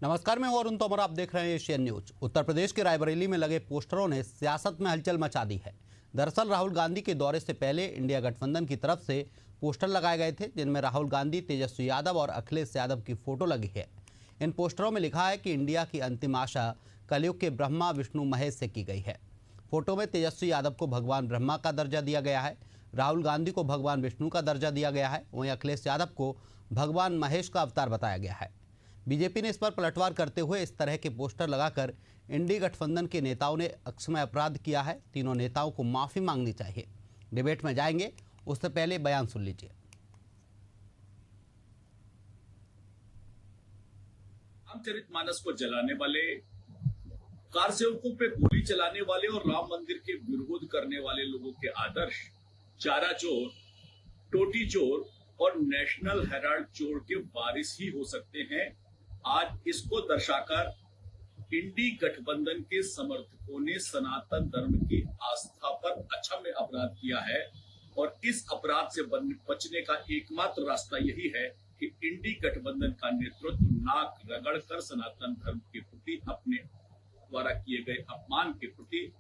नमस्कार, मैं हूं अरुण तोमर। आप देख रहे हैं एशियन न्यूज। उत्तर प्रदेश के रायबरेली में लगे पोस्टरों ने सियासत में हलचल मचा दी है। दरअसल राहुल गांधी के दौरे से पहले इंडिया गठबंधन की तरफ से पोस्टर लगाए गए थे, जिनमें राहुल गांधी, तेजस्वी यादव और अखिलेश यादव की फोटो लगी है। इन पोस्टरों में लिखा है कि इंडिया की अंतिम आशा कलयुग के ब्रह्मा विष्णु महेश से की गई है। फोटो में तेजस्वी यादव को भगवान ब्रह्मा का दर्जा दिया गया है, राहुल गांधी को भगवान विष्णु का दर्जा दिया गया है, वहीं अखिलेश यादव को भगवान महेश का अवतार बताया गया है। बीजेपी ने इस पर पलटवार करते हुए इस तरह के पोस्टर लगाकर इंडी गठबंधन के नेताओं ने अक्षम्य अपराध किया है, तीनों नेताओं को माफी मांगनी चाहिए। डिबेट में जाएंगे, उससे पहले बयान सुन लीजिए। रामचरितमानस को जलाने वाले, कार सेवकों पे गोली चलाने वाले और राम मंदिर के विरोध करने वाले लोगों के आदर्श चारा चोर, टोटी चोर और नेशनल हेराल्ड चोर के वारिस ही हो सकते हैं। आज इसको दर्शाकर इंडी गठबंधन के समर्थकों ने सनातन धर्म की आस्था पर अक्षम्य अपराध किया है और इस अपराध से बचने का एकमात्र रास्ता यही है कि इंडी गठबंधन का नेतृत्व नाक रगड़कर सनातन धर्म के प्रति, अपने द्वारा किए गए अपमान के प्रति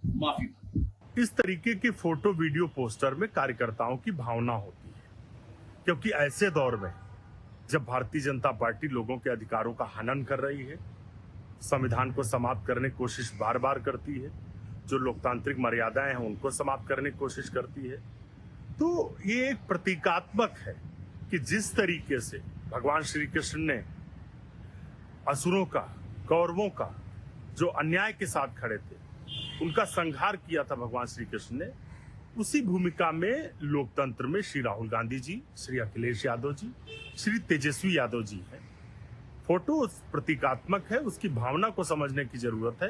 माफी मांगे। इस तरीके के फोटो वीडियो पोस्टर में कार्यकर्ताओं की भावना होती है, क्योंकि ऐसे दौर में जब भारतीय जनता पार्टी लोगों के अधिकारों का हनन कर रही है, संविधान को समाप्त करने की कोशिश बार बार करती है, जो लोकतांत्रिक मर्यादाएं हैं उनको समाप्त करने की कोशिश करती है, तो ये एक प्रतीकात्मक है कि जिस तरीके से भगवान श्री कृष्ण ने असुरों का, कौरवों का, जो अन्याय के साथ खड़े थे, उनका संहार किया था भगवान श्री कृष्ण ने, उसी भूमिका में लोकतंत्र में श्री राहुल गांधी जी, श्री अखिलेश यादव जी, श्री तेजस्वी यादव जी हैं। फोटो प्रतीकात्मक है, उसकी भावना को समझने की जरूरत है।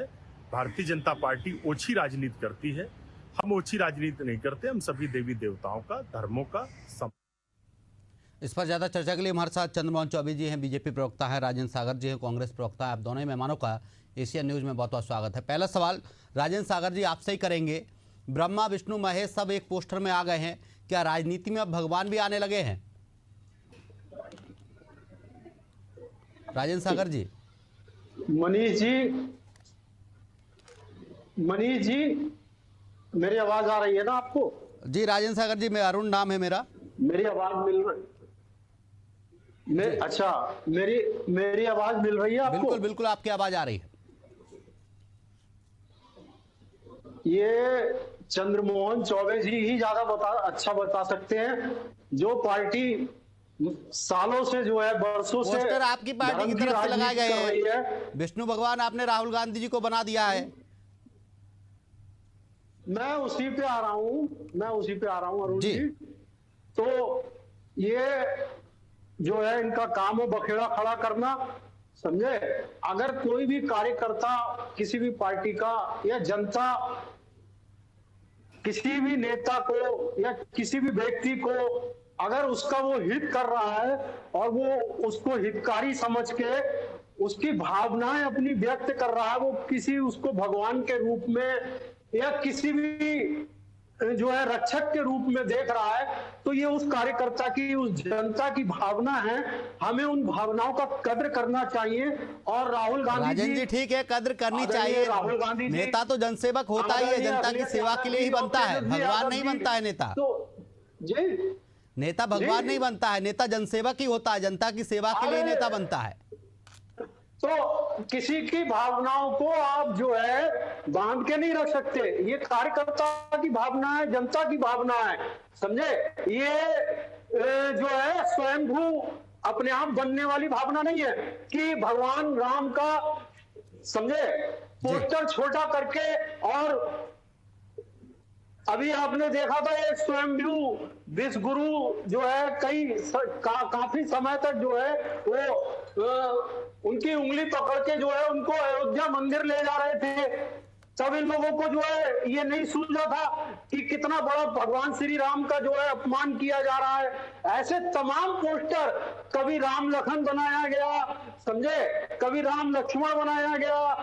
भारतीय जनता पार्टी ओछी राजनीति करती है, हम ओछी राजनीति नहीं करते, हम सभी देवी देवताओं का, धर्मों का इस पर ज्यादा चर्चा के लिए हमारे साथ चंद्रमोहन चौबे जी हैं, बीजेपी प्रवक्ता है, राजेंद्र सागर जी हैं, कांग्रेस प्रवक्ता है। आप दोनों ही मेहमानों का एशियन न्यूज में बहुत बहुत स्वागत है। पहला सवाल राजेंद्र सागर जी आपसे ही करेंगे। ब्रह्मा विष्णु महेश सब एक पोस्टर में आ गए हैं, क्या राजनीति में अब भगवान भी आने लगे हैं? राजेंद्र सागर जी। मनीष जी मेरी आवाज आ रही है ना आपको? जी राजेंद्र सागर जी, मैं अरुण नाम है मेरा। मेरी आवाज मिल रही? अच्छा, मेरी आवाज मिल रही है आपको? बिल्कुल बिल्कुल, आपकी आवाज आ रही है। ये चंद्रमोहन चौबे जी ही ज्यादा अच्छा बता सकते हैं। जो पार्टी सालों से जो है, वर्षों से पोस्टर आपकी पार्टी की तरफ से लगाए गए हैं। विष्णु भगवान आपने राहुल गांधी जी को बना दिया है। मैं उसी पे आ रहा हूं अरुण जी। तो ये जो है इनका काम है बखेड़ा खड़ा करना, समझे। अगर कोई भी कार्यकर्ता किसी भी पार्टी का या जनता किसी भी नेता को या किसी भी व्यक्ति को अगर उसका वो हित कर रहा है और वो उसको हितकारी समझ के उसकी भावनाएं अपनी व्यक्त कर रहा है, वो किसी उसको भगवान के रूप में या किसी भी जो है रक्षक के रूप में देख रहा है, तो ये उस कार्यकर्ता की, उस जनता की भावना है। हमें उन भावनाओं का कद्र करना चाहिए। और राहुल गांधी जी ठीक है, कद्र करनी चाहिए। राहुल गांधी नेता तो जनसेवक होता ही है, जनता की सेवा के लिए ही बनता है, भगवान नहीं बनता है नेता। तो जी नेता भगवान नहीं बनता है, नेता जनसेवक ही होता है, जनता की सेवा के लिए नेता बनता है। तो किसी की भावनाओं को आप जो है बांध के नहीं रख सकते। ये कार्यकर्ता की भावना है, जनता की भावना है, समझे। ये जो है स्वयंभू अपने आप बनने वाली भावना नहीं है कि भगवान राम का, समझे, पोस्टर छोटा करके। और अभी आपने देखा था एक स्वयंभू विश्व गुरु जो है काफी समय तक जो है वो उनकी उंगली पकड़ के जो है उनको अयोध्या मंदिर ले जा रहे थे। तब इन लोगों को जो है ये नहीं सूझा था कि कितना बड़ा भगवान श्री राम का जो है अपमान किया जा रहा है। ऐसे तमाम पोस्टर, कभी राम लखन बनाया गया, समझे, कभी राम लक्ष्मण बनाया गया,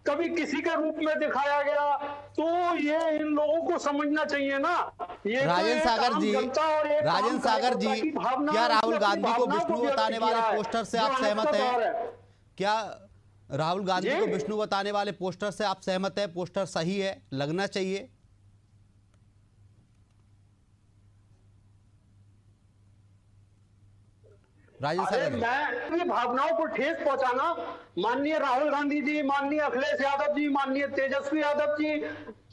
कभी किसी के रूप में दिखाया गया। तो ये इन लोगों को समझना चाहिए ना। ये राजेंद्र सागर जी, क्या राहुल गांधी को विष्णु बताने वाले पोस्टर से आप सहमत हैं? क्या राहुल गांधी जी। को विष्णु बताने वाले पोस्टर से आप सहमत हैं? पोस्टर सही है, लगना चाहिए? राजेंद्र अरे सागर जी। मैं अपनी भावनाओं को ठेस पहुंचाना, माननीय राहुल गांधी जी, माननीय अखिलेश यादव जी, माननीय तेजस्वी यादव जी,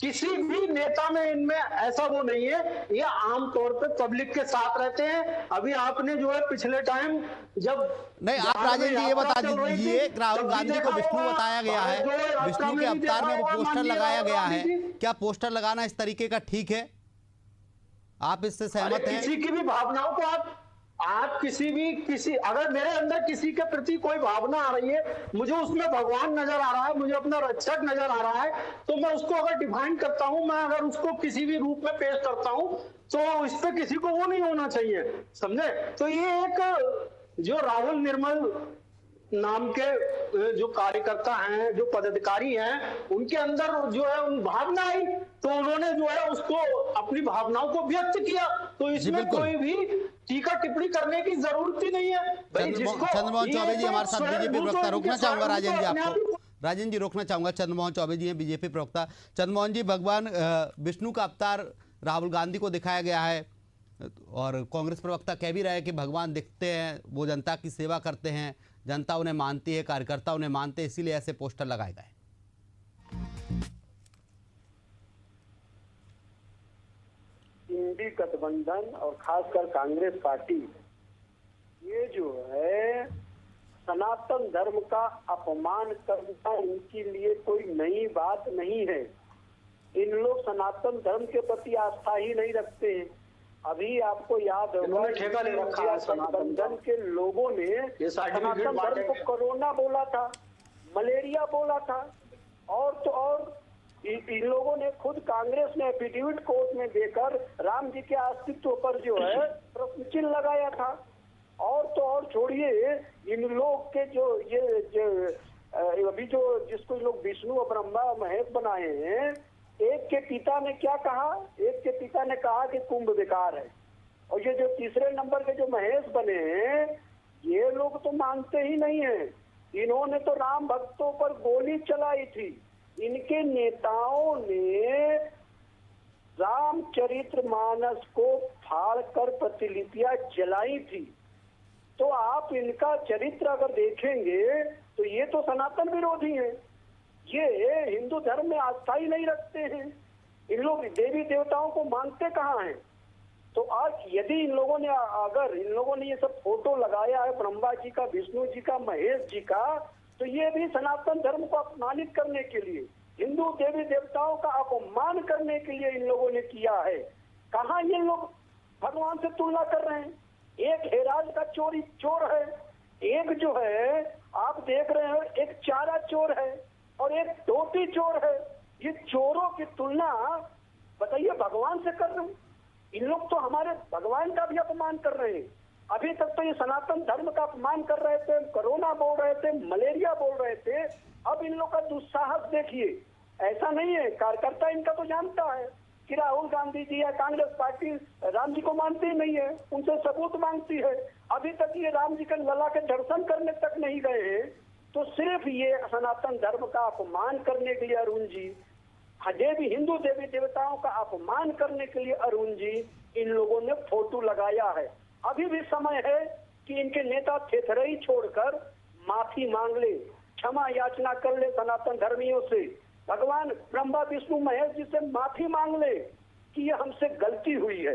किसी भी नेता में इनमें ऐसा वो नहीं है। ये आमतौर पे पब्लिक के साथ रहते हैं। अभी आपने जो है पिछले टाइम जब नहीं, आप बिहार में राजेंद्र जी ये यात्रा बता चल रही थी, दीजिए, राहुल तब भी गांधी को देखा विष्णु होगा, बताया गया है, जो यात्रा विष्णु में के भी अवतार में वो देखा होगा, पोस्टर माननीय लगाया राहुल गया गांधी है। जी। क्या पोस्टर लगाना इस तरीके का ठीक है? आप इससे सहमत अरे हैं? किसी की भी भावनाओं को आप किसी अगर मेरे अंदर किसी के प्रति कोई भावना आ रही है, मुझे उसमें भगवान नजर आ रहा है, मुझे अपना रक्षक नजर आ रहा है, तो मैं उसको अगर डिफाइन करता हूं, मैं अगर उसको किसी भी रूप में पेश करता हूं, तो इस पे किसी को वो नहीं होना चाहिए, समझे? तो ये एक जो राहुल निर्मल नाम के जो कार्यकर्ता हैं, जो पदाधिकारी हैं, उनके अंदर जो है उन भावना आई, तो उन्होंने जो है उसको अपनी भावनाओं को व्यक्त किया। तो इसमें बिल्कुल। कोई भी टीका टिप्पणी करने की जरूरत ही नहीं है भाई। चंद्रमोहन चौबे जी हमारे साथ बीजेपी प्रवक्ता, रोकना चाहूंगा राजेंद्र जी आपको, राजेंद्र जी रोकना चाहूंगा। चंद्रमोहन चौबे जी हैं बीजेपी प्रवक्ता। चंद्रमोहन जी, भगवान विष्णु का अवतार राहुल गांधी को दिखाया गया है और कांग्रेस प्रवक्ता कह भी रहे हैं कि भगवान दिखते हैं, वो जनता की सेवा करते हैं, जनता उन्हें मानती है, कार्यकर्ता उन्हें मानते हैं, इसीलिए ऐसे पोस्टर लगाए गए। इंडी गठबंधन और खासकर कांग्रेस पार्टी, ये जो है सनातन धर्म का अपमान करना इनके लिए कोई नई बात नहीं है। इन लोग सनातन धर्म के प्रति आस्था ही नहीं रखते हैं। अभी आपको याद होगा ठेका ले रखा है गठबंधन के लोगों ने ये सर्टिफिकेट सनातन धर्म को कोरोना बोला था, मलेरिया बोला था, और तो और इन लोगों ने खुद कांग्रेस ने एफिडेविट कोर्ट में देकर राम जी के अस्तित्व पर जो है प्रश्न चिन्ह लगाया था। और तो और छोड़िए, इन लोग के अभी जो जिसको लोग विष्णु और ब्रह्मा महेश बनाए हैं, एक के पिता ने क्या कहा? एक के पिता ने कहा कि कुंभ बेकार है, और ये जो तीसरे नंबर के जो महेश बने हैं, ये लोग तो मानते ही नहीं है। इन्होंने तो राम भक्तों पर गोली चलाई थी। इनके नेताओं ने रामचरितमानस को फाड़कर प्रतिलिपियां जलाई थी। तो आप इनका चरित्र अगर देखेंगे तो ये तो सनातन विरोधी हैं। ये हिंदू धर्म में आस्था ही नहीं रखते हैं। इन लोग देवी देवताओं को मानते कहाँ हैं? तो आज यदि इन लोगों ने ये सब फोटो लगाया है ब्रह्मा जी का, विष्णु जी का, महेश जी का, तो ये भी सनातन धर्म को अपमानित करने के लिए, हिंदू देवी देवताओं का अपमान करने के लिए इन लोगों ने किया है। कहाँ ये लोग भगवान से तुलना कर रहे हैं? एक हेराज का चोर है, एक जो है आप देख रहे हैं एक चारा चोर है, और एक टोटी चोर है। ये चोरों की तुलना बताइए भगवान से कर रहे हैं। इन लोग तो हमारे भगवान का भी अपमान कर रहे हैं। अभी तक तो ये सनातन धर्म का अपमान कर रहे थे, कोरोना बोल रहे थे, मलेरिया बोल रहे थे। अब इन लोग का दुस्साहस देखिए। ऐसा नहीं है, कार्यकर्ता इनका तो जानता है कि राहुल गांधी जी या कांग्रेस पार्टी राम जी को मानती ही नहीं है, उनसे सबूत मांगती है। अभी तक ये राम जी के लला के दर्शन करने तक नहीं गए हैं। तो सिर्फ ये सनातन धर्म का अपमान करने के लिए अरुण जी, देवी हिंदू देवी देवताओं का अपमान करने के लिए अरुण जी, इन लोगों ने फोटो लगाया है। अभी भी समय है कि इनके नेता थेथरई छोड़कर माफी मांग ले, क्षमा याचना कर ले सनातन धर्मियों से, भगवान ब्रह्मा विष्णु महेश जी से माफी मांग ले कि ये हमसे गलती हुई है।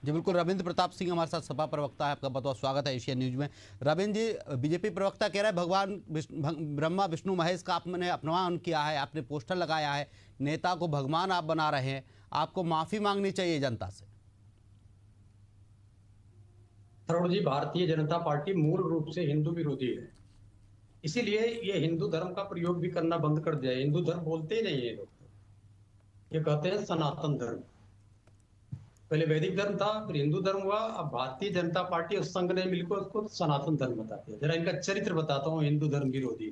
जी बिल्कुल। रविंद्र प्रताप सिंह हमारे साथ सपा प्रवक्ता है, आपका बहुत बहुत स्वागत है एशियन न्यूज में। रविंद्र जी, बीजेपी प्रवक्ता कह रहा है भगवान ब्रह्मा विष्णु महेश का आपने अपमान किया है, आपने पोस्टर लगाया है, नेता को भगवान आप बना रहे हैं, आपको माफी मांगनी चाहिए जनता से। अरुण जी, भारतीय जनता पार्टी मूल रूप से हिंदू विरोधी है, इसीलिए ये हिंदू धर्म का प्रयोग भी करना बंद कर दिया है। हिंदू धर्म बोलते ही नहीं है लोग, ये कहते हैं सनातन धर्म। पहले वैदिक धर्म था, फिर हिंदू धर्म हुआ, अब भारतीय जनता पार्टी उस संघ ने मिलकर उसको सनातन धर्म बताते हैं। जरा इनका चरित्र बताता हूँ हिंदू धर्म विरोधी।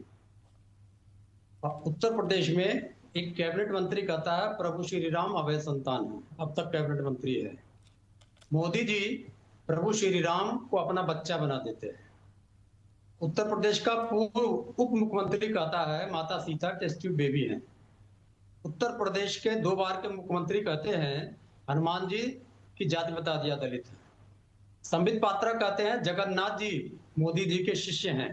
उत्तर प्रदेश में एक कैबिनेट मंत्री कहता है प्रभु श्री राम अभय संतान है, अब तक कैबिनेट मंत्री है। मोदी जी प्रभु श्री राम को अपना बच्चा बना देते हैं। उत्तर प्रदेश का पूर्व उप मुख्यमंत्री कहता है माता सीता टेस्ट ट्यूब बेबी है। उत्तर प्रदेश के 2 बार के मुख्यमंत्री कहते हैं हनुमान जी की जाति बता दिया दलित है। संबित पात्रा कहते हैं जगन्नाथ जी मोदी जी के शिष्य हैं।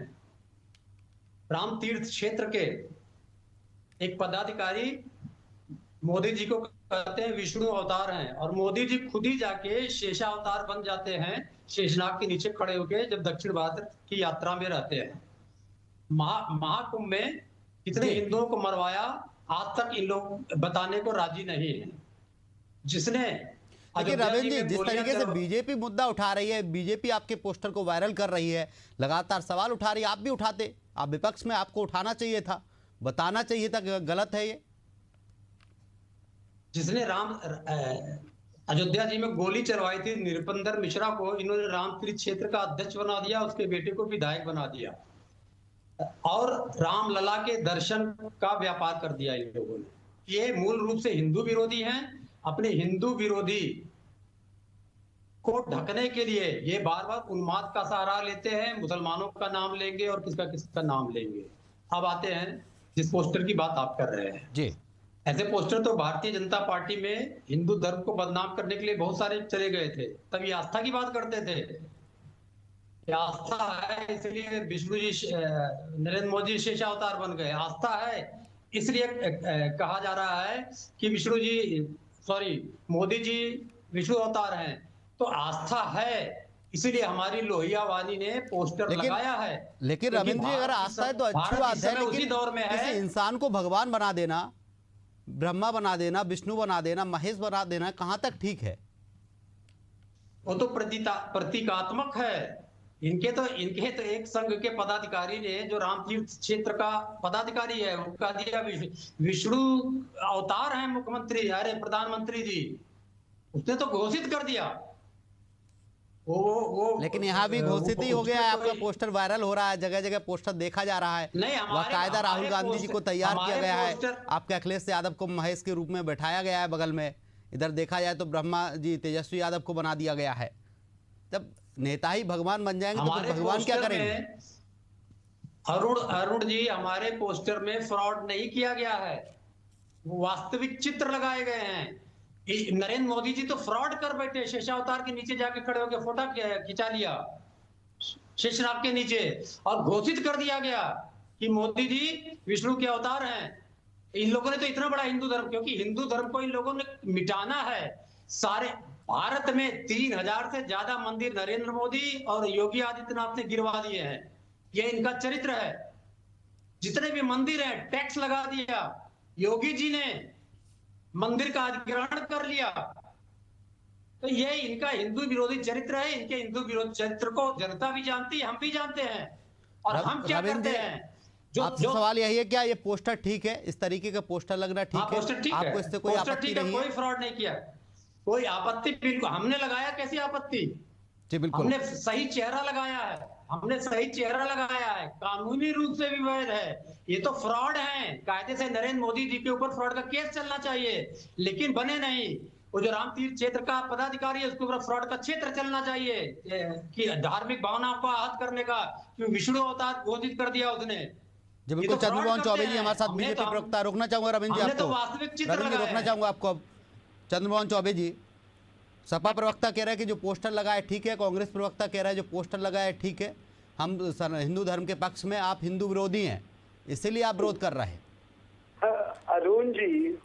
राम तीर्थ क्षेत्र के एक पदाधिकारी मोदी जी को कहते हैं विष्णु अवतार हैं, और मोदी जी खुद ही जाके शेषावतार बन जाते हैं शेषनाग के नीचे खड़े होके जब दक्षिण भारत की यात्रा में रहते हैं। महाकुंभ में कितने हिंदुओं को मरवाया आज तक इन लोग बताने को राजी नहीं है। जिसने लेकिन रविंद्र जी, जिस तरीके से बीजेपी मुद्दा उठा रही है, बीजेपी आपके पोस्टर को वायरल कर रही है, लगातार सवाल उठा रही है, आप भी उठाते, आप विपक्ष में, आपको उठाना चाहिए था, बताना चाहिए था कि गलत है ये। जिसने अयोध्या जी में गोली चलवाई थी नृपेंद्र मिश्रा को, इन्होंने रामतीर्थ क्षेत्र का अध्यक्ष बना दिया, उसके बेटे को विधायक बना दिया और रामलला के दर्शन का व्यापार कर दिया इन लोगों ने। ये मूल रूप से हिंदू विरोधी हैं। अपने हिंदू विरोधी को ढकने के लिए ये बार बार उन्माद का सहारा लेते हैं, मुसलमानों का नाम लेंगे और किसका नाम लेंगे। अब आते हैं जिस पोस्टर की बात आप कर रहे हैं जी। ऐसे पोस्टर तो भारतीय जनता पार्टी में हिंदू धर्म को बदनाम करने के लिए बहुत सारे चले गए थे। तब ये आस्था की बात करते थे, आस्था है इसलिए विष्णु जी नरेंद्र मोदी शेषावतार बन गए, आस्था है इसलिए कहा जा रहा है कि मोदी जी विष्णु अवतार हैं। तो आस्था है इसलिए हमारी लोहिया वानी ने पोस्टर लगाया है। लेकिन रविंद्र जी, अगर आस्था है तो अच्छी बात है, लेकिन दौर में है किसी इंसान को भगवान बना देना, ब्रह्मा बना देना, विष्णु बना देना, महेश बना देना, कहां तक ठीक है? वो तो प्रतीकात्मक है। इनके तो एक संघ के पदाधिकारी ने, जो रामतीर्थ क्षेत्र का पदाधिकारी है, वो कह दिया विष्णु अवतार है मुख्यमंत्री, अरे प्रधानमंत्री जी, उसने तो घोषित कर दिया। वो लेकिन यहाँ भी घोषित ही हो गया है, आपका पोस्टर वायरल हो रहा है, जगह जगह पोस्टर देखा जा रहा है। बाकायदा राहुल गांधी जी को तैयार किया गया है, आपके अखिलेश यादव को महेश के रूप में बैठाया गया है बगल में। इधर देखा जाए तो ब्रह्मा जी तेजस्वी यादव को बना दिया गया है। जब नेता ही भगवान बन जाएंगे तो फिर भगवान क्या करेंगे? अरुण जी, हमारे पोस्टर में फ्रॉड नहीं किया गया है, वास्तविक चित्र लगाए गए हैं। नरेंद्र मोदी जी तो फ्रॉड कर बैठे, शेषावतार के नीचे जाके खड़े होकर फोटो खिंचा लिया शेषनाग के नीचे, और घोषित कर दिया गया कि मोदी जी विष्णु के अवतार हैं। इन लोगों ने तो इतना बड़ा हिंदू धर्म, क्योंकि हिंदू धर्म को इन लोगों ने मिटाना है। सारे भारत में 3000 से ज्यादा मंदिर नरेंद्र मोदी और योगी आदित्यनाथ ने गिरवा दिए हैं। ये इनका चरित्र है। जितने भी मंदिर हैं टैक्स लगा दिया, योगी जी ने मंदिर का अधिग्रहण कर लिया। तो ये इनका हिंदू विरोधी चरित्र है। इनके हिंदू विरोधी चरित्र को जनता भी जानती है, हम भी जानते हैं। और हम क्या करते हैं? आपसे सवाल यही है, क्या ये पोस्टर ठीक है? इस तरीके का पोस्टर लगना ठीक है? पोस्टर ठीक आपको है, इससे कोई आपत्ति नहीं है? कोई फ्रॉड नहीं किया, कोई आपत्ति बिल्कुल। हमने लगाया, कैसी आपत्ति? जी बिल्कुल, हमने सही चेहरा लगाया है, हमने सही चेहरा लगाया है, कानूनी रूप से भी वैध है। ये तो फ्रॉड है, कायदे से नरेंद्र मोदी जी के ऊपर फ्रॉड का केस चलना चाहिए, लेकिन बने नहीं। वो जो रामतीर्थ क्षेत्र का पदाधिकारी है, उसके ऊपर फ्रॉड का क्षेत्र चलना चाहिए कि धार्मिक भावनाओं को आहत करने का, कि विष्णु अवतार घोषित कर दिया उसने। जी बिल्कुल। चंद्रमोहन चौबे जी हमारे साथ, बीजेपी प्रवक्ता। रोकना चाहूंगा रविंद्र जी आपको, रविंद्र जी रोकना चाहूंगा आपको अब। चंद्रमोहन चौबे जी, सपा प्रवक्ता कह रहा है कि जो पोस्टर लगा है ठीक है, कांग्रेस प्रवक्ता कह रहा है जो पोस्टर लगा है ठीक है, हम हिंदू धर्म के पक्ष में, आप हिंदू विरोधी हैं, इसीलिए आप विरोध कर रहे हैं। अरुण जी,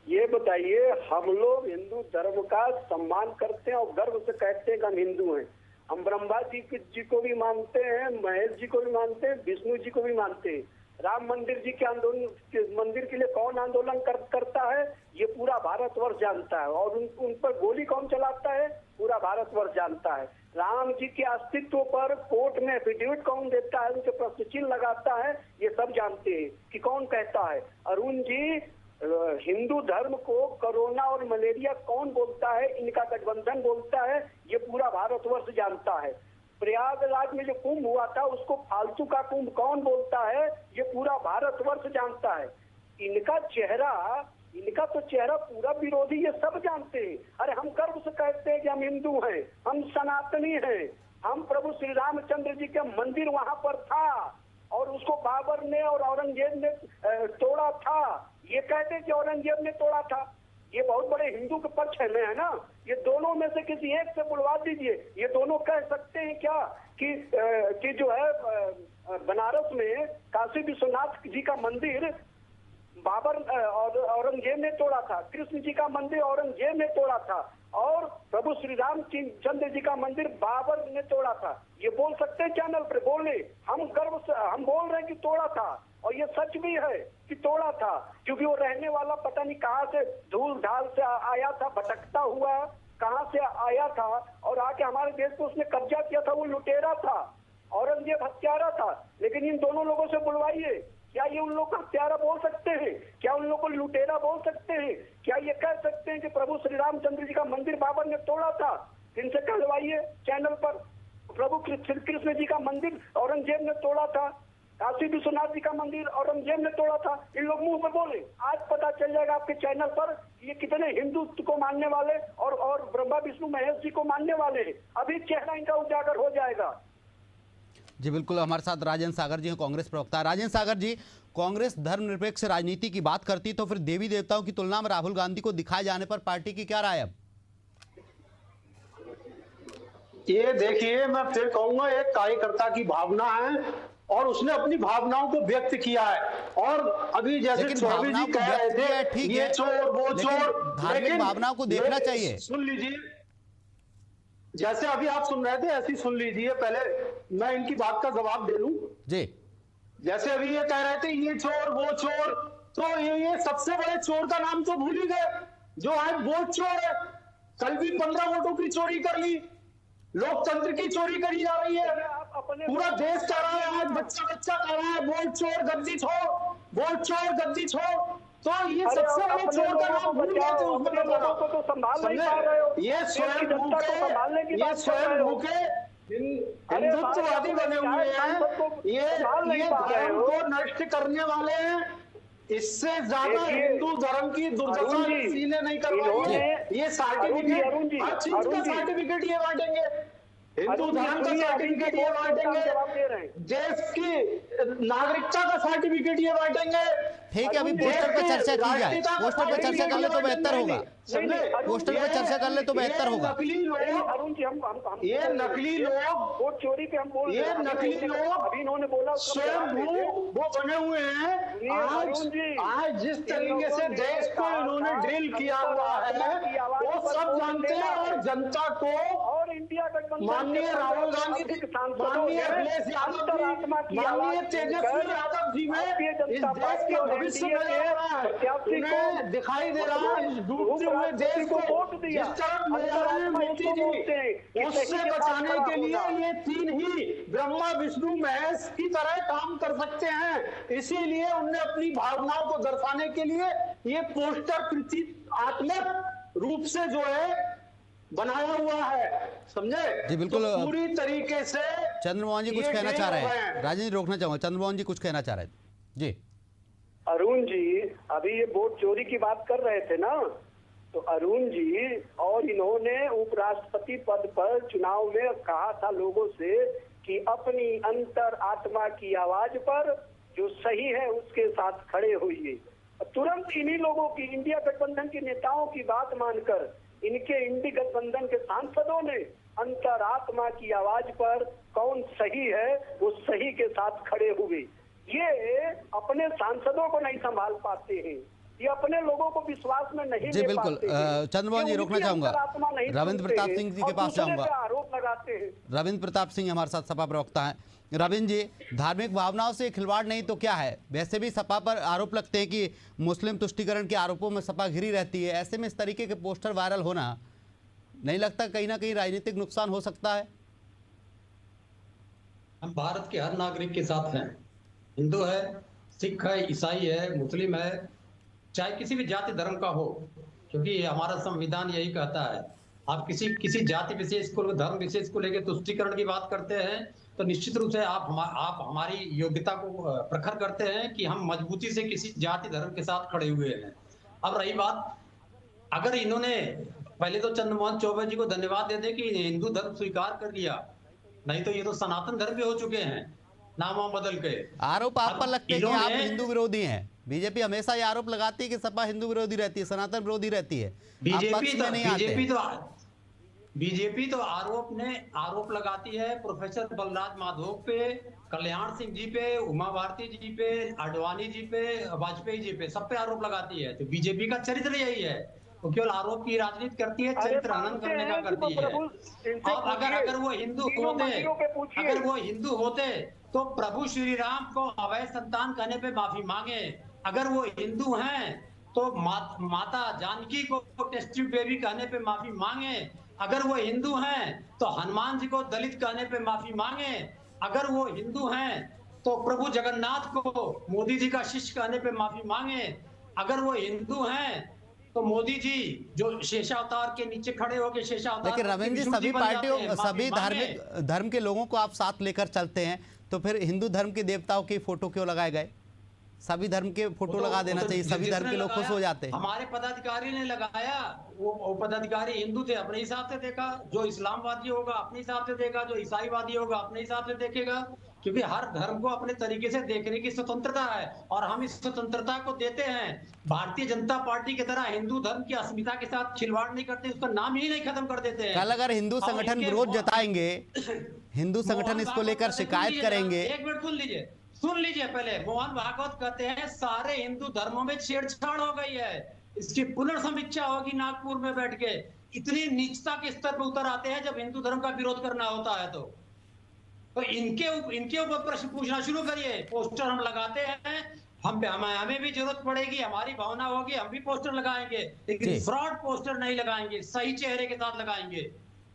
ये बताइए, हम लोग हिंदू धर्म का सम्मान करते हैं और गर्व से कहते हैं कि हम हिंदू हैं। हम ब्रह्मा जी को भी मानते हैं, महेश जी को भी मानते हैं, विष्णु जी को भी मानते हैं। राम मंदिर जी के मंदिर के लिए कौन आंदोलन करता है, ये पूरा भारतवर्ष जानता है। और उन पर गोली कौन चलाता है, पूरा भारतवर्ष जानता है। राम जी के अस्तित्व पर कोर्ट में एफिडेविट कौन देता है, उनके प्रश्न चिन्ह लगाता है, ये सब जानते हैं कि कौन कहता है। अरुण जी, हिंदू धर्म को कोरोना और मलेरिया कौन बोलता है, इनका गठबंधन बोलता है, ये पूरा भारतवर्ष जानता है। प्रयागराज में जो कुंभ हुआ था, उसको फालतू का कुंभ कौन बोलता है, ये पूरा भारतवर्ष जानता है। इनका तो चेहरा पूरा विरोधी, ये सब जानते हैं। अरे हम गर्व से कहते हैं कि हम हिंदू हैं, हम सनातनी हैं, हम प्रभु श्री रामचंद्र जी के मंदिर वहां पर था और उसको बाबर ने और औरंगजेब ने तोड़ा था। ये कहते कि औरंगजेब ने तोड़ा था। ये बहुत बड़े हिंदू के पक्ष में है ना। ये दोनों में से किसी एक से बुलवा दीजिए। ये दोनों कह सकते हैं क्या कि जो है बनारस में काशी विश्वनाथ जी का मंदिर बाबर और औरंगजेब ने तोड़ा था, कृष्ण जी का मंदिर औरंगजेब ने तोड़ा था और प्रभु श्री रामचंद्र जी का मंदिर बाबर ने तोड़ा था। ये बोल सकते हैं चैनल पे, बोले हम गर्व से हम बोल रहे हैं कि तोड़ा था और ये सच भी है कि तोड़ा था, क्योंकि वो रहने वाला पता नहीं कहाँ से धूल धाल से आया था, भटकता हुआ कहाँ से आया था और आके हमारे देश पे उसने कब्जा किया था। वो लुटेरा था, औरंगजेब हत्यारा था। लेकिन इन दोनों लोगों से बुलवाइए, क्या ये उन लोग को हत्यारा बोल सकते हैं? क्या उन लोग को लुटेरा बोल सकते हैं? क्या ये कह सकते हैं कि प्रभु श्री रामचंद्र जी का मंदिर बाबर ने तोड़ा था? इनसे कहलवाइए चैनल पर। प्रभु श्री कृष्ण जी का मंदिर औरंगजेब ने तोड़ा था, काशी विश्वनाथ जी का मंदिर औरंगजेब ने तोड़ा था। इन लोग मुंह में बोले, आज पता चल जाएगा आपके चैनल पर ये कितने हिंदुत्व को मानने वाले और ब्रह्मा विष्णु महेश जी को मानने वाले हैं। अभी चेहरा इनका उजागर हो जाएगा। जी बिल्कुल, हमारे साथ राजेंद्र सागर जी हैं, कांग्रेस प्रवक्ता। राजेंद्र सागर जी, कांग्रेस धर्मनिरपेक्ष राजनीति की बात करती तो फिर देवी देवताओं की तुलना में राहुल गांधी को दिखाए जाने पर पार्टी की क्या राय? अब ये देखिए, मैं फिर कहूंगा, एक कार्यकर्ता की भावना है और उसने अपनी भावनाओं को व्यक्त किया है। और अभी जैसे चौबे जी कह रहे थे, ठीक ये है, चोर वो चोर, धार्मिक भावनाओं को देखना चाहिए। सुन लीजिए, जैसे अभी आप सुन रहे थे ऐसे ही सुन लीजिए, पहले मैं इनकी बात का जवाब दे लूं जी। जैसे अभी ये कह रहे थे ये चोर वो चोर, तो ये सबसे बड़े चोर का नाम तो भूल ही गए, जो आज वोट चोर है। कल भी 15 वोटों की चोरी कर ली, लोकतंत्र की चोरी करी जा रही है। पूरा देश कह रहा है, आज बच्चा कह रहा है वोट चोर गद्दी छोड़, वोट चोर गद्दी छोड़। तो ये सबसे बड़े चोर का नाम भूल गए थे उसमें लोगों को संभाल नहीं पा रहे हो। ये स्वयं भूखे हिंदुत्ववादी बने हुए हैं, ये धर्म को नष्ट करने वाले हैं। इससे ज्यादा हिंदू धर्म की दुर्दशा सीने नहीं करवाएंगे। ये सर्टिफिकेट, हर चीज का सर्टिफिकेट ये बांटेंगे, हिंदू धर्म का सर्टिफिकेट ये बांटेंगे, देश की नागरिकता का सर्टिफिकेट ये बांटेंगे। ठीक है, अभी पोस्टर पर चर्चा की जाए, पोस्टर पर चर्चा कर ले तो बेहतर होगा। पोस्टर पर चर्चा कर ले तो बेहतर होगा। अरुण जी, ये नकली लोग, वो चोरी पे हम बोल, ये नकली लोग अभी इन्होंने बोला स्वयं वो बने हुए हैं। आज जिस तरीके से देश को इन्होंने ड्रिल किया हुआ है वो सब जानते हैं। और जनता को और इंडिया गठबंधन माननीय राहुल गांधी, माननीय अखिलेश यादव जी, माननीय तेजस्वी यादव जी में इस देश का भविष्य नजर आ रहा है। उन्हें दिखाई दे रहा है इस डूबते हुए देश को जिस तरफ ले जा रहे हैं मोदी जी, उससे बचाने के लिए ये तीन ही ब्रह्मा विष्णु महेश की तरह काम कर सकते हैं। इसीलिए उन्हें अपनी भावनाओं को दर्शाने के लिए ये पोस्टर प्रतीकात्मक रूप से जो है बनाया हुआ है, समझे? जी बिल्कुल, तो पूरी तरीके से चंद्रमोहन जी कुछ कहना चाह रहे हैं। राजेंद्र रोकना चाहूंगा, चंद्रमोहन जी कुछ कहना चाह रहे थे जी। अरुण जी, अभी ये वोट चोरी की बात कर रहे थे ना, तो अरुण जी और इन्होंने उपराष्ट्रपति पद पर चुनाव में कहा था लोगों से कि अपनी अंतर आत्मा की आवाज पर जो सही है उसके साथ खड़े होइए। तुरंत इन्हीं लोगों की, इंडिया गठबंधन के नेताओं की बात मानकर इनके इंडी गठबंधन के सांसदों ने अंतरात्मा की आवाज पर कौन सही है वो सही के साथ खड़े हुए। ये अपने सांसदों को नहीं संभाल पाते हैं, ये अपने लोगों को विश्वास में नहीं जी बिल्कुल। चंद्रमोहन जी रोकना चाहूंगा, रविंद्र प्रताप सिंह जी के पास जाऊंगा। आरोप लगाते हैं। रविंद्र प्रताप सिंह हमारे साथ सपा प्रवक्ता हैं। रविंद्र जी, धार्मिक भावनाओं से खिलवाड़ नहीं तो क्या है? वैसे भी सपा पर आरोप लगते हैं कि मुस्लिम तुष्टीकरण के आरोपों में सपा घिरी रहती है। ऐसे में इस तरीके के पोस्टर वायरल होना नहीं लगता कहीं ना कहीं राजनीतिक नुकसान हो सकता है? हम भारत के हर नागरिक के साथ हैं, हिंदू है, सिख है, ईसाई है, मुस्लिम है, चाहे किसी भी जाति धर्म का हो, क्योंकि हमारा संविधान यही कहता है। आप किसी जाति विशेष को, धर्म विशेष को लेकर तुष्टीकरण की बात करते हैं तो निश्चित रूप से आप हमारी योग्यता को प्रखर करते हैं कि हम मजबूती से किसी जाति धर्म के साथ खड़े हुए हैं। अब रही बात, अगर इन्होंने, पहले तो चंद्रमोहन चौबे जी को धन्यवाद देते कि हिंदू धर्म स्वीकार कर लिया, नहीं तो ये तो सनातन धर्म भी हो चुके हैं नाम बदल के। आरोप आप पर लगते हैं कि आप इन्होंने- हिंदू विरोधी हैं। बीजेपी हमेशा ये आरोप लगाती है कि सपा हिंदू विरोधी रहती है, सनातन विरोधी रहती है। आप पक्ष में नहीं आते। बीजेपी तो आरोप लगाती है प्रोफेसर बलराज माधव पे, कल्याण सिंह जी पे, उमा भारती जी पे, आडवाणी जी पे, वाजपेयी जी पे, सब पे आरोप लगाती है। तो बीजेपी का चरित्र यही है, वो केवल आरोप की राजनीति करती है, चरित्र हनन करने का करती है। और अगर वो हिंदू होते तो प्रभु श्री राम को अवैध संतान कहने पे माफी मांगे। अगर वो हिंदू हैं तो माता जानकी को टेस्ट ट्यूब बेबी कहने पे माफी मांगे। अगर वो हिंदू हैं तो हनुमान जी को दलित कहने पे माफी मांगे। अगर वो हिंदू हैं तो प्रभु जगन्नाथ को मोदी जी का शिष्य कहने पे माफी मांगे। अगर वो हिंदू हैं तो मोदी जी जो शेषावतार के नीचे खड़े होकर शेषावतार, लेकिन रविंद्र जी, सभी पार्टियों सभी धार्मिक धर्म के लोगों को आप साथ लेकर चलते हैं, तो फिर हिंदू धर्म के देवताओं की फोटो क्यों लगाए गए? सभी धर्म के फोटो लगा देना चाहिए, सभी धर्म के लोग खुश हो जाते हैं। हमारे पदाधिकारी ने लगाया, वो पदाधिकारी हिंदू थे, अपने हिसाब से देखा। जो इस्लामवादी होगा अपने हिसाब से देखा, जो ईसाईवादी होगा अपने हिसाब से देखेगा, क्योंकि हर धर्म को अपने तरीके से देखने की स्वतंत्रता है और हम इस स्वतंत्रता को देते हैं। भारतीय जनता पार्टी की तरह हिंदू धर्म की अस्मिता के साथ खिलवाड़ नहीं करते, उसका नाम ही नहीं खत्म कर देते हैं। कल अगर हिंदू संगठन विरोध जताएंगे, हिंदू संगठन इसको लेकर शिकायत करेंगे। एक मिनट सुन लीजिए पहले। मोहन भागवत कहते हैं सारे हिंदू धर्मों में छेड़छाड़ हो गई है, इसकी पुनर्समीक्षा होगी नागपुर में बैठ के। इतनी नीचता के स्तर पर उतर आते हैं जब हिंदू धर्म का विरोध करना होता है। तो इनके ऊपर प्रश्न पूछना शुरू करिए। पोस्टर हम लगाते हैं, हमें भी जरूरत पड़ेगी, हमारी भावना होगी, हम भी पोस्टर लगाएंगे, लेकिन फ्रॉड पोस्टर नहीं लगाएंगे, सही चेहरे के साथ लगाएंगे।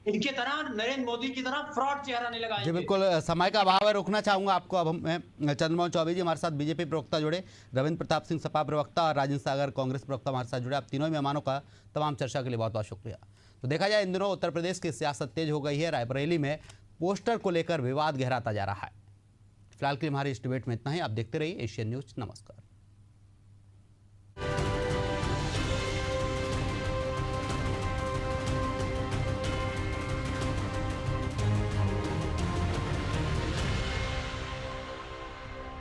इनके तरह नरेंद्र मोदी की तरह फ्रॉड चेहरा नहीं लगाएंगे। जी बिल्कुल, समय का अभाव है, रोकना चाहूंगा आपको। अब मैं चंद्रमोहन चौबे जी हमारे साथ बीजेपी प्रवक्ता जुड़े, रविंद्र प्रताप सिंह सपा प्रवक्ता और राजेंद्र सागर कांग्रेस प्रवक्ता हमारे साथ जुड़े। आप तीनों ही मेहमानों का तमाम चर्चा के लिए बहुत बहुत शुक्रिया। तो देखा जाए इन दिनों उत्तर प्रदेश की सियासत तेज हो गई है। रायबरेली में पोस्टर को लेकर विवाद गहराता जा रहा है। फिलहाल के लिए हमारी इस डिबेट में इतना ही। आप देखते रहिए एशियन न्यूज। नमस्कार।